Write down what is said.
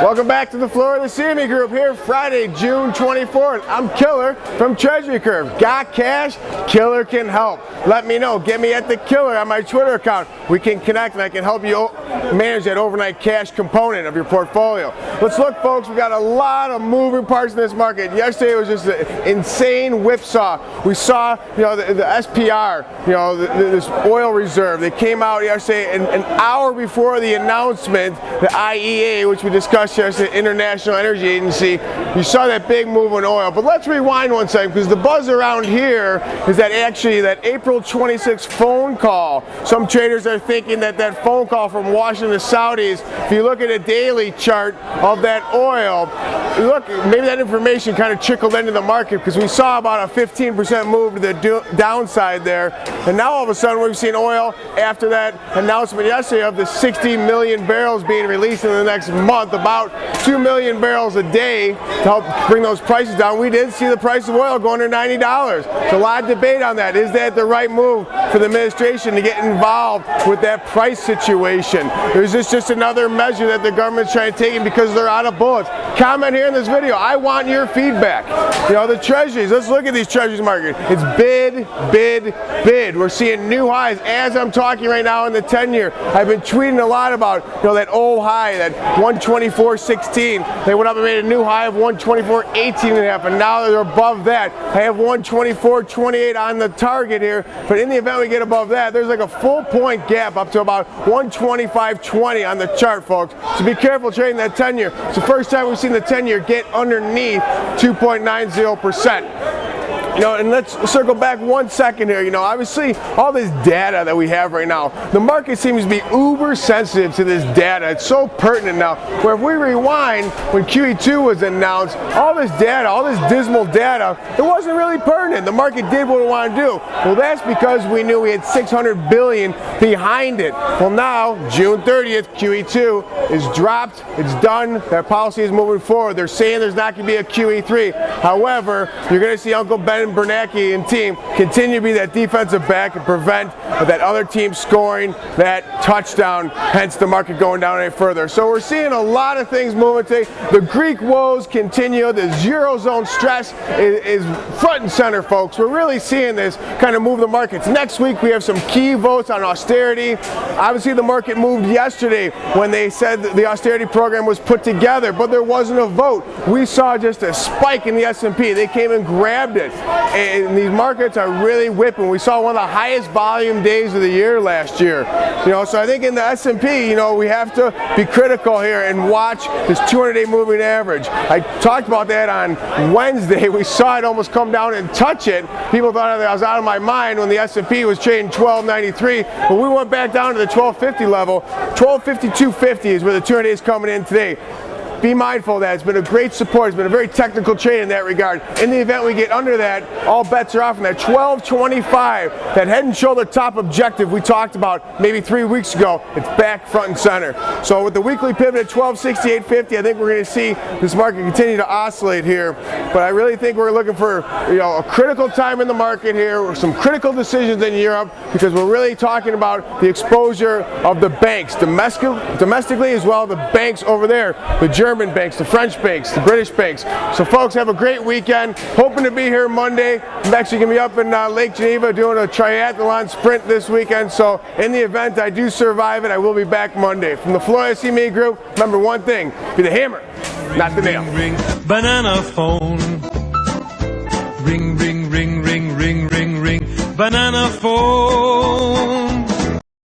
Welcome back to the floor of the CME Group here Friday, June 24th. I'm Killer from Treasury Curve. Got cash? Killer can help. Let me know. Get me at the Killer on my Twitter account. We can connect and I can help you manage that overnight cash component of your portfolio. Let's look, folks. We got a lot of moving parts in this market. Yesterday was just an insane whipsaw. We saw, the SPR, this oil reserve. They came out yesterday an hour before the announcement, the IEA, which we discussed yesterday, International Energy Agency. You saw that big move in oil. But let's rewind one second, because the buzz around here is that actually that April 26th phone call. Some traders are thinking that that phone call from Washington to Saudis, if you look at a daily chart of that oil, look, maybe that information kind of trickled into the market, because we saw about a 15% move to the downside there. And now all of a sudden we've seen oil after that announcement yesterday of the 60 million barrels being released in the next month, about 2 million barrels a day to help bring those prices down. We did see the price of oil go under $90. There's a lot of debate on that. Is that the right move for the administration to get involved with that price situation? Is this just another measure that the government's trying to take because they're out of bullets? Comment here in this video. I want your feedback. The treasuries, let's look at these treasuries market. It's bid, bid, bid. We're seeing new highs as I'm talking right now in the 10-year. I've been tweeting a lot about that old high, that 124.16. They went up and made a new high of 124.18.5, and now they're above that. I have 124.28 on the target here, but in the event we get above that, there's like a full point gap up to about 125.20 on the chart, folks. So be careful trading that 10-year. It's the first time we've seen the 10-year get underneath 2.90%. And let's circle back one second here. Obviously, all this data that we have right now, the market seems to be uber sensitive to this data. It's so pertinent now. Where if we rewind when QE2 was announced, all this data, all this dismal data, it wasn't really pertinent. The market did what it wanted to do. Well, that's because we knew we had $600 billion behind it. Well, now, June 30th, QE2 is dropped. It's done. That policy is moving forward. They're saying there's not going to be a QE3. However, you're going to see Uncle Ben Bernanke and team continue to be that defensive back and prevent that other team scoring that touchdown, hence the market going down any further. So we're seeing a lot of things moving today. The Greek woes continue. The Eurozone stress is front and center, folks. We're really seeing this kind of move the markets. Next week we have some key votes on austerity. Obviously the market moved yesterday when they said that the austerity program was put together, but there wasn't a vote. We saw just a spike in the S&P. They came and grabbed it. And these markets are really whipping. We saw one of the highest volume days of the year last year. So I think in the S&P, we have to be critical here and watch this 200-day moving average. I talked about that on Wednesday. We saw it almost come down and touch it. People thought I was out of my mind when the S&P was trading 1293, but we went back down to the 1250 level. 1252.50 is where the 200 is coming in today. Be mindful of that. It's been a great support. It's been a very technical trade in that regard. In the event we get under that, all bets are off. And that 1225, that head and shoulder top objective we talked about maybe 3 weeks ago, it's back front and center. So with the weekly pivot at 1268.50, I think we're going to see this market continue to oscillate here. But I really think we're looking for a critical time in the market here, some critical decisions in Europe, because we're really talking about the exposure of the banks, domestically as well as the banks over there, the German banks, the French banks, the British banks. So folks, have a great weekend. Hoping to be here Monday. I'm actually going to be up in Lake Geneva doing a triathlon sprint this weekend. So in the event I do survive it, I will be back Monday. From the floor of the CME Group, remember one thing, be the hammer, not the nail. Ring, banana phone. Ring, ring, ring, ring, ring, ring, ring, banana phone.